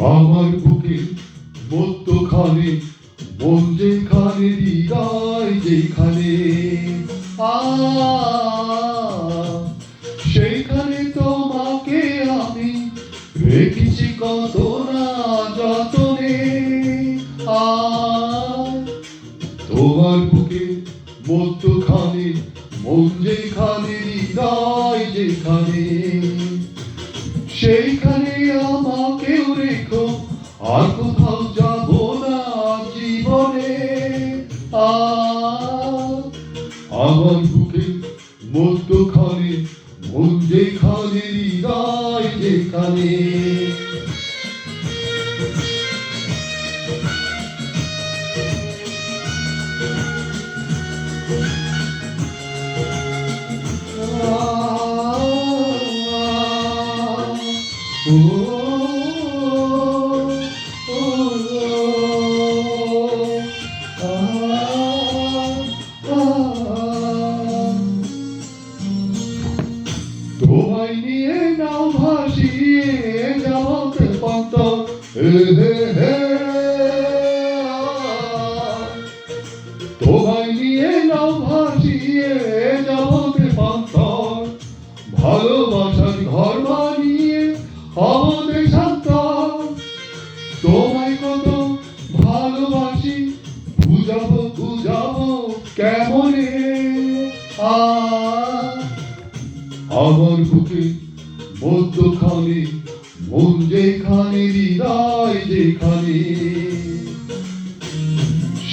আমার বুকে মধ্যখানে মন যেখানে, হৃদয় যেখানে, সেইখানে তোমাকে আমি রেখেছি কত না যতনে। তোমার বুকে মধ্যখানে মন যেখানে, হৃদয় যেখানে, সেইখানে আমাকেও রেখো, আর কোথাও যাব না জীবনে। আমার বুকে মধ্যখানে মন যেখানে, হৃদয় যেখানে। তোমায় নিয়ে নাও ভাসিয়ে যাবতে পন্ত, তোমায় নিয়ে নাও ভাসিয়ে যাবতে পন্ত, ভালোবাসার ঘর বানিয়ে আমাদের শান্ত। তোমায় কত ভালোবাসি বুঝাবো বুঝাবো কেমনে। আমার বুকে মধ্যখানে মন যেখানে, হৃদয় যেখানে,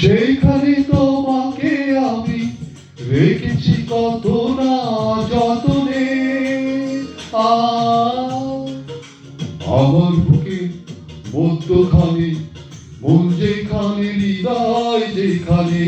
সেইখানে তোমাকে আমি রেখেছি কত না যতনে। আমার বুকে মধ্যখানে মন যেখানে, হৃদয় যেখানে,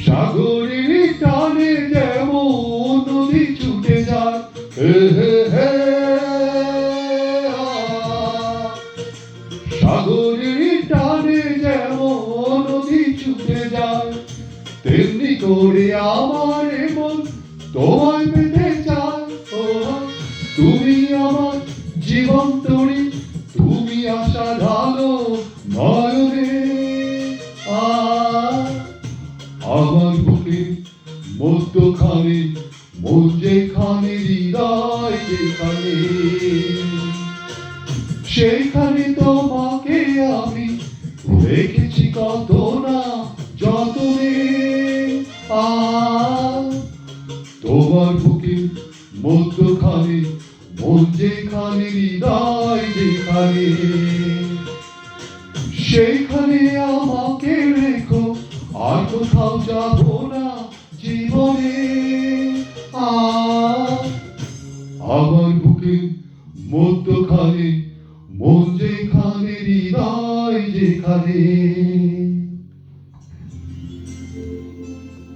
সাগরের টানে যেমন নদী ছুটে যায়, সাগরের টানে যেমন নদী ছুটে যায়, তেমনি করে আমার মন তোমায় পেতে চায়। তুমি আমার জীবন তরি, তুমি আশা ঢালো নয়নে। আমার বুকে মধ্যখানে মন যেখানে, হৃদয় যেখানে, সেইখানে তোমাকে আমি রেখেছি কত না যতনে। তোমার বুকে মধ্যখানে মন যেখানে, হৃদয় যেখানে, সেইখানে আমাকে রেখো, আর কোথাও যাব না জীবনে। আমার বুকে মধ্যখানে মন যেখানে, হৃদয় যেখানে।